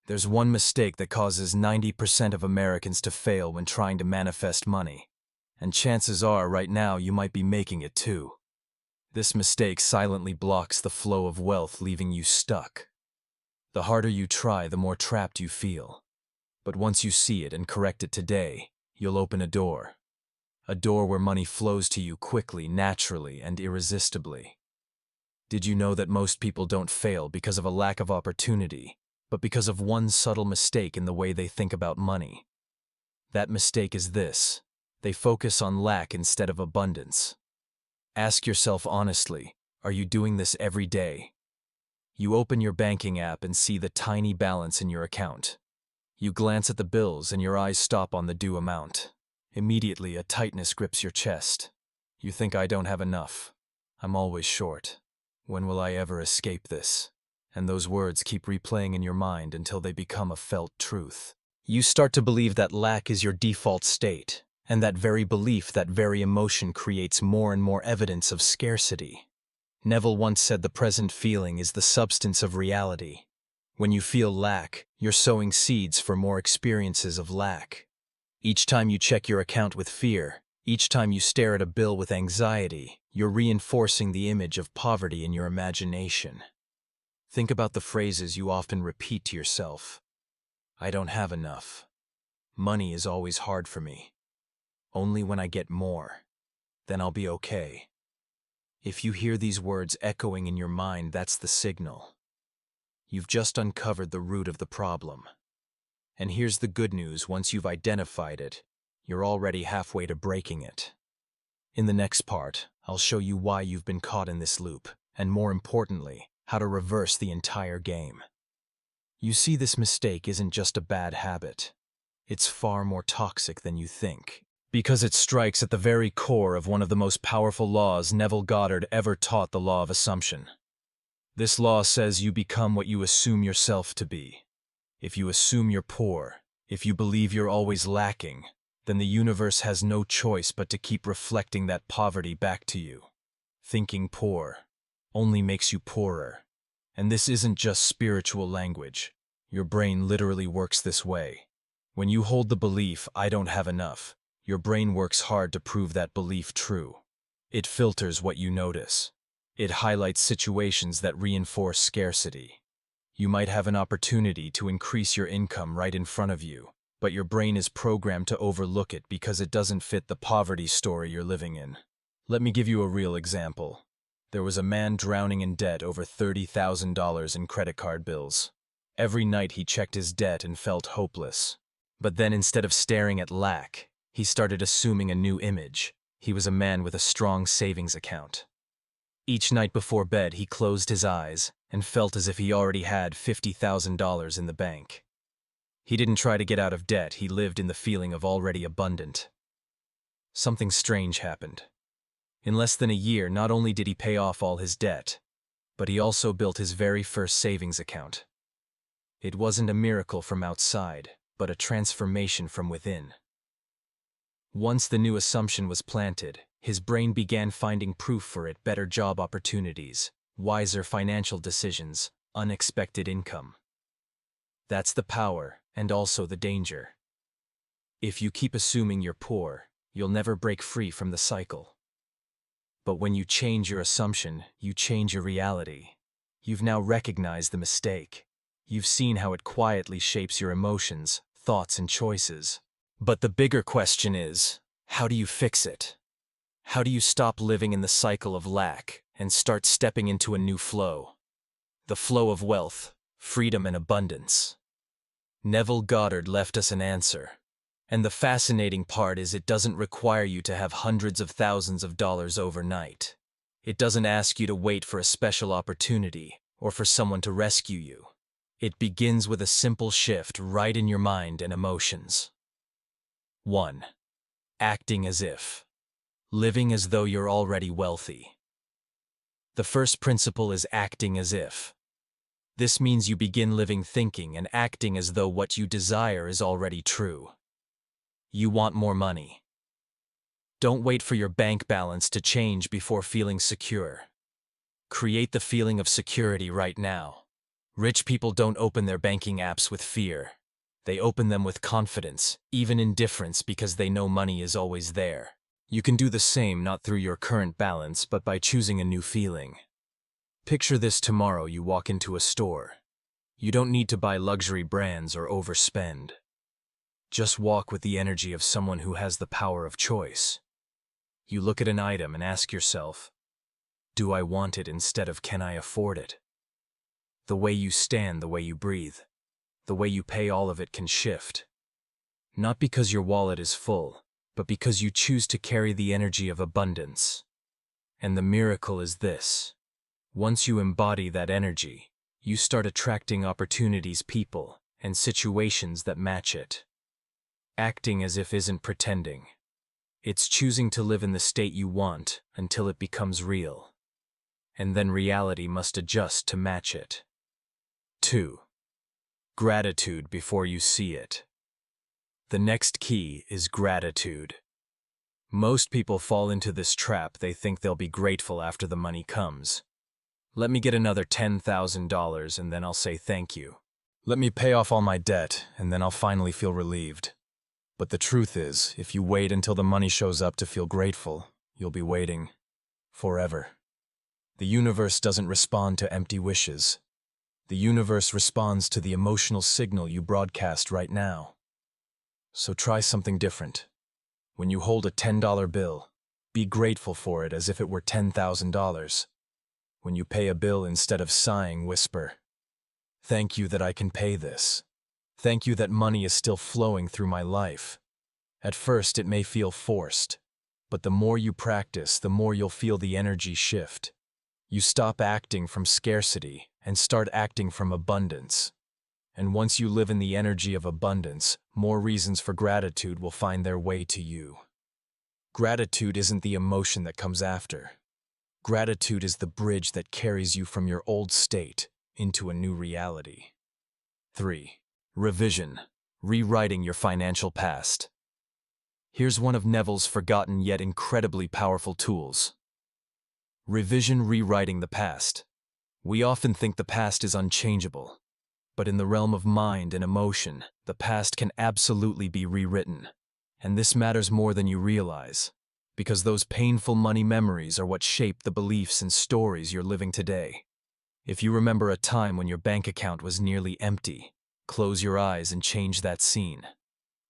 There's one mistake that causes 90% of Americans to fail when trying to manifest money. And chances are, right now, you might be making it too. This mistake silently blocks the flow of wealth, leaving you stuck. The harder you try, the more trapped you feel. But once you see it and correct it today, you'll open a door. A door where money flows to you quickly, naturally, and irresistibly. Did you know that most people don't fail because of a lack of opportunity, but because of one subtle mistake in the way they think about money? That mistake is this: they focus on lack instead of abundance. Ask yourself honestly, are you doing this every day? You open your banking app and see the tiny balance in your account. You glance at the bills and your eyes stop on the due amount. Immediately, a tightness grips your chest. You think, I don't have enough. I'm always short. When will I ever escape this? And those words keep replaying in your mind until they become a felt truth. You start to believe that lack is your default state, and that very belief, that very emotion creates more and more evidence of scarcity. Neville once said the present feeling is the substance of reality. When you feel lack, you're sowing seeds for more experiences of lack. Each time you check your account with fear, each time you stare at a bill with anxiety, you're reinforcing the image of poverty in your imagination. Think about the phrases you often repeat to yourself. I don't have enough. Money is always hard for me. Only when I get more, then I'll be okay. If you hear these words echoing in your mind, that's the signal. You've just uncovered the root of the problem. And here's the good news: once you've identified it, you're already halfway to breaking it. In the next part, I'll show you why you've been caught in this loop, and more importantly, how to reverse the entire game. You see, this mistake isn't just a bad habit. It's far more toxic than you think, because it strikes at the very core of one of the most powerful laws Neville Goddard ever taught: the law of assumption. This law says you become what you assume yourself to be. If you assume you're poor, if you believe you're always lacking, then the universe has no choice but to keep reflecting that poverty back to you. Thinking poor only makes you poorer. And this isn't just spiritual language. Your brain literally works this way. When you hold the belief, I don't have enough, your brain works hard to prove that belief true. It filters what you notice. It highlights situations that reinforce scarcity. You might have an opportunity to increase your income right in front of you, but your brain is programmed to overlook it because it doesn't fit the poverty story you're living in. Let me give you a real example. There was a man drowning in debt, over $30,000 in credit card bills. Every night he checked his debt and felt hopeless. But then, instead of staring at lack, he started assuming a new image. He was a man with a strong savings account. Each night before bed, he closed his eyes and felt as if he already had $50,000 in the bank. He didn't try to get out of debt, he lived in the feeling of already abundant. Something strange happened. In less than a year, not only did he pay off all his debt, but he also built his very first savings account. It wasn't a miracle from outside, but a transformation from within. Once the new assumption was planted, his brain began finding proof for it: better job opportunities, wiser financial decisions, unexpected income. That's the power, and also the danger. If you keep assuming you're poor, you'll never break free from the cycle. But when you change your assumption, you change your reality. You've now recognized the mistake. You've seen how it quietly shapes your emotions, thoughts, and choices. But the bigger question is, how do you fix it? How do you stop living in the cycle of lack and start stepping into a new flow? The flow of wealth, freedom, and abundance. Neville Goddard left us an answer. And the fascinating part is, it doesn't require you to have hundreds of thousands of dollars overnight. It doesn't ask you to wait for a special opportunity or for someone to rescue you. It begins with a simple shift right in your mind and emotions. 1. Acting as if. Living as though you're already wealthy. The first principle is acting as if. This means you begin living, thinking, and acting as though what you desire is already true. You want more money. Don't wait for your bank balance to change before feeling secure. Create the feeling of security right now. Rich people don't open their banking apps with fear. They open them with confidence, even indifference, because they know money is always there. You can do the same not through your current balance, but by choosing a new feeling. Picture this: tomorrow you walk into a store. You don't need to buy luxury brands or overspend. Just walk with the energy of someone who has the power of choice. You look at an item and ask yourself, do I want it instead of can I afford it? The way you stand, the way you breathe, the way you pay, all of it can shift. Not because your wallet is full, but because you choose to carry the energy of abundance. And the miracle is this: once you embody that energy, you start attracting opportunities, people, and situations that match it. Acting as if isn't pretending. It's choosing to live in the state you want until it becomes real. And then reality must adjust to match it. 2. Gratitude before you see it. The next key is gratitude. Most people fall into this trap. They think they'll be grateful after the money comes. Let me get another $10,000 and then I'll say thank you. Let me pay off all my debt and then I'll finally feel relieved. But the truth is, if you wait until the money shows up to feel grateful, you'll be waiting forever. The universe doesn't respond to empty wishes. The universe responds to the emotional signal you broadcast right now. So try something different. When you hold a $10 bill, be grateful for it as if it were $10,000. When you pay a bill, instead of sighing, whisper, "Thank you that I can pay this. Thank you that money is still flowing through my life." At first, it may feel forced, but the more you practice, the more you'll feel the energy shift. You stop acting from scarcity and start acting from abundance. And once you live in the energy of abundance, more reasons for gratitude will find their way to you. Gratitude isn't the emotion that comes after. Gratitude is the bridge that carries you from your old state into a new reality. 3. Revision, rewriting your financial past. Here's one of Neville's forgotten yet incredibly powerful tools. Revision, rewriting the past. We often think the past is unchangeable, but in the realm of mind and emotion, the past can absolutely be rewritten. And this matters more than you realize, because those painful money memories are what shape the beliefs and stories you're living today. If you remember a time when your bank account was nearly empty, close your eyes and change that scene.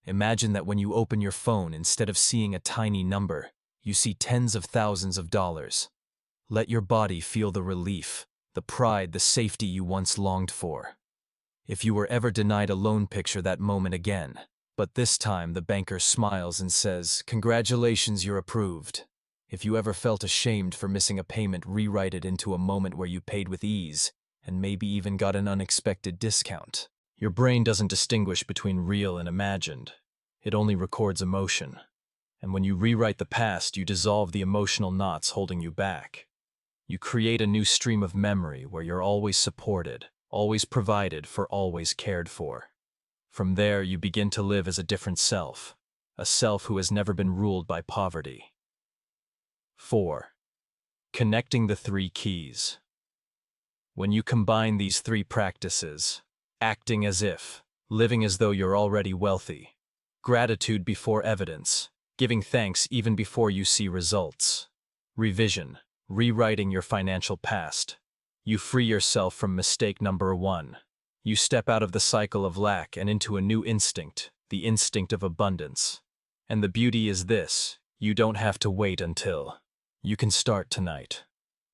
Imagine that when you open your phone, instead of seeing a tiny number, you see tens of thousands of dollars. Let your body feel the relief, the pride, the safety you once longed for. If you were ever denied a loan, picture that moment again. But this time the banker smiles and says, "Congratulations, you're approved." If you ever felt ashamed for missing a payment, rewrite it into a moment where you paid with ease and maybe even got an unexpected discount. Your brain doesn't distinguish between real and imagined. It only records emotion. And when you rewrite the past, you dissolve the emotional knots holding you back. You create a new stream of memory where you're always supported, always provided for, always cared for. From there, you begin to live as a different self, a self who has never been ruled by poverty. 4. Connecting the 3 keys. When you combine these 3 practices, acting as if, living as though you're already wealthy, gratitude before evidence, giving thanks even before you see results, revision, rewriting your financial past, you free yourself from mistake number 1. You step out of the cycle of lack and into a new instinct, the instinct of abundance. And the beauty is this: you don't have to wait until. You can start tonight.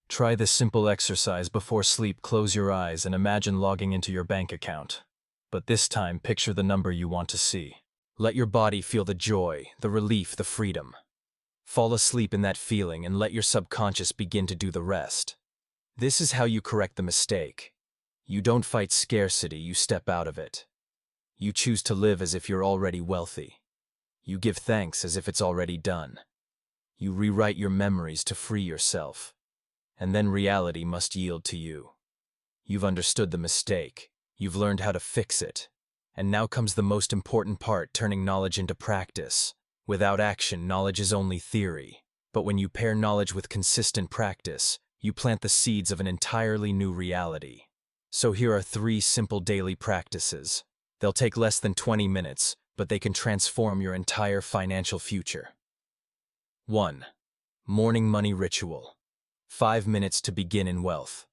Try this simple exercise before sleep. Close your eyes and imagine logging into your bank account. But this time, picture the number you want to see. Let your body feel the joy, the relief, the freedom. Fall asleep in that feeling and let your subconscious begin to do the rest. This is how you correct the mistake. You don't fight scarcity, you step out of it. You choose to live as if you're already wealthy. You give thanks as if it's already done. You rewrite your memories to free yourself. And then reality must yield to you. You've understood the mistake. You've learned how to fix it. And now comes the most important part: turning knowledge into practice. Without action, knowledge is only theory. But when you pair knowledge with consistent practice, you plant the seeds of an entirely new reality. So here are 3 simple daily practices. They'll take less than 20 minutes, but they can transform your entire financial future. 1. Morning money ritual. 5 minutes to begin in wealth.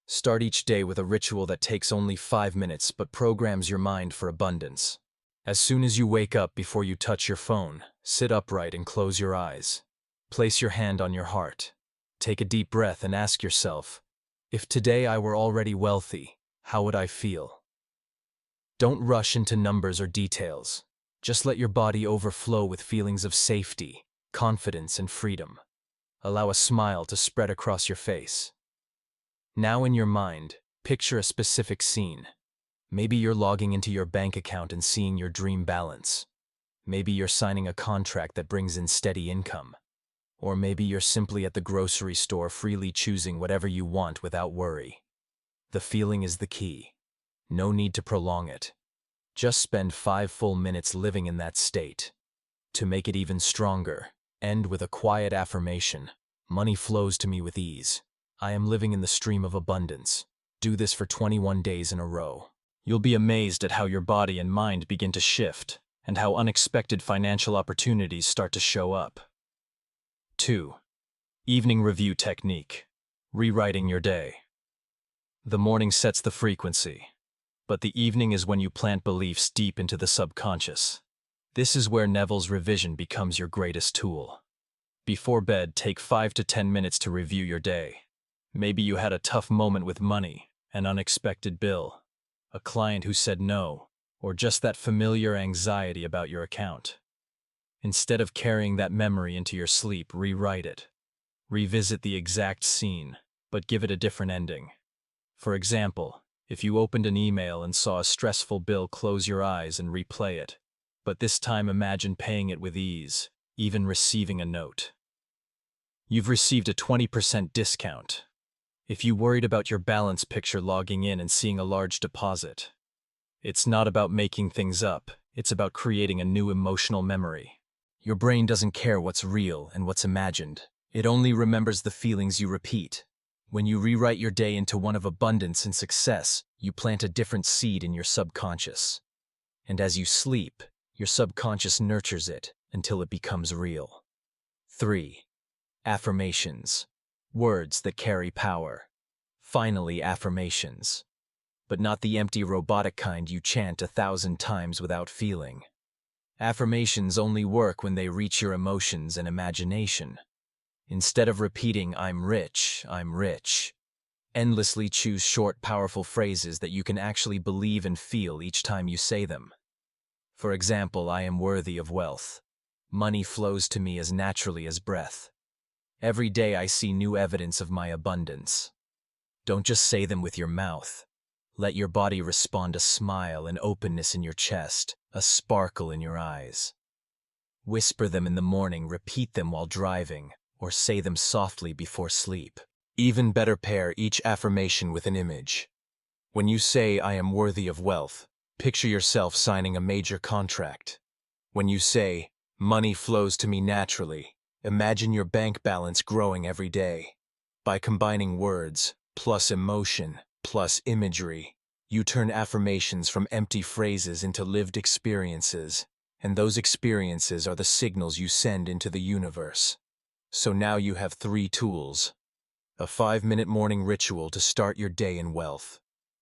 Start each day with a ritual that takes only 5 minutes but programs your mind for abundance. As soon as you wake up, before you touch your phone, sit upright and close your eyes. Place your hand on your heart. Take a deep breath and ask yourself, if today I were already wealthy, how would I feel? Don't rush into numbers or details. Just let your body overflow with feelings of safety, confidence, and freedom. Allow a smile to spread across your face. Now in your mind, picture a specific scene. Maybe you're logging into your bank account and seeing your dream balance. Maybe you're signing a contract that brings in steady income. Or maybe you're simply at the grocery store freely choosing whatever you want without worry. The feeling is the key. No need to prolong it. Just spend 5 full minutes living in that state. To make it even stronger, end with a quiet affirmation. Money flows to me with ease. I am living in the stream of abundance. Do this for 21 days in a row. You'll be amazed at how your body and mind begin to shift, and how unexpected financial opportunities start to show up. 2. Evening review technique. Rewriting your day. The morning sets the frequency, but the evening is when you plant beliefs deep into the subconscious. This is where Neville's revision becomes your greatest tool. Before bed, take 5 to 10 minutes to review your day. Maybe you had a tough moment with money, an unexpected bill, a client who said no, or just that familiar anxiety about your account. Instead of carrying that memory into your sleep, rewrite it. Revisit the exact scene, but give it a different ending. For example, if you opened an email and saw a stressful bill, close your eyes and replay it. But this time imagine paying it with ease, even receiving a note. You've received a 20% discount. If you worried about your balance, picture logging in and seeing a large deposit. It's not about making things up, it's about creating a new emotional memory. Your brain doesn't care what's real and what's imagined. It only remembers the feelings you repeat. When you rewrite your day into one of abundance and success, you plant a different seed in your subconscious. And as you sleep, your subconscious nurtures it until it becomes real. 3. Affirmations. Words that carry power. Finally, affirmations. But not the empty robotic kind you chant 1,000 times without feeling. Affirmations only work when they reach your emotions and imagination. Instead of repeating, I'm rich, endlessly choose short, powerful phrases that you can actually believe and feel each time you say them. For example, I am worthy of wealth. Money flows to me as naturally as breath. Every day I see new evidence of my abundance. Don't just say them with your mouth. Let your body respond, a smile, an openness in your chest, a sparkle in your eyes. Whisper them in the morning, repeat them while driving, or say them softly before sleep. Even better, pair each affirmation with an image. When you say, I am worthy of wealth, picture yourself signing a major contract. When you say, money flows to me naturally, imagine your bank balance growing every day. By combining words, plus emotion, plus imagery, you turn affirmations from empty phrases into lived experiences, and those experiences are the signals you send into the universe. So now you have 3 tools. A 5-minute morning ritual to start your day in wealth.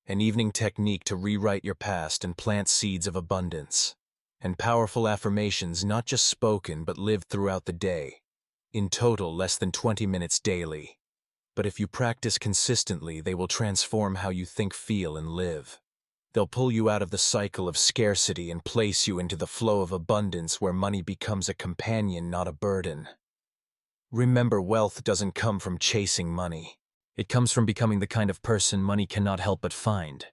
An evening technique to rewrite your past and plant seeds of abundance. And powerful affirmations not just spoken but lived throughout the day. In total, less than 20 minutes daily. But if you practice consistently, they will transform how you think, feel, and live. They'll pull you out of the cycle of scarcity and place you into the flow of abundance where money becomes a companion, not a burden. Remember, wealth doesn't come from chasing money. It comes from becoming the kind of person money cannot help but find.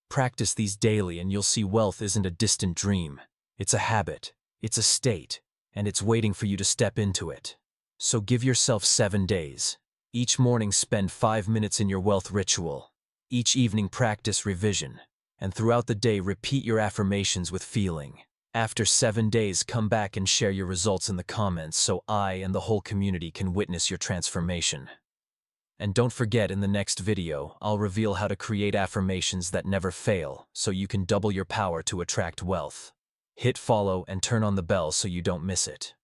Practice these daily and you'll see wealth isn't a distant dream. It's a habit, it's a state, and it's waiting for you to step into it. So give yourself 7 days. Each morning spend 5 minutes in your wealth ritual. Each evening practice revision. And throughout the day repeat your affirmations with feeling. After 7 days, come back and share your results in the comments so I and the whole community can witness your transformation. And don't forget, in the next video, I'll reveal how to create affirmations that never fail so you can double your power to attract wealth. Hit follow and turn on the bell so you don't miss it.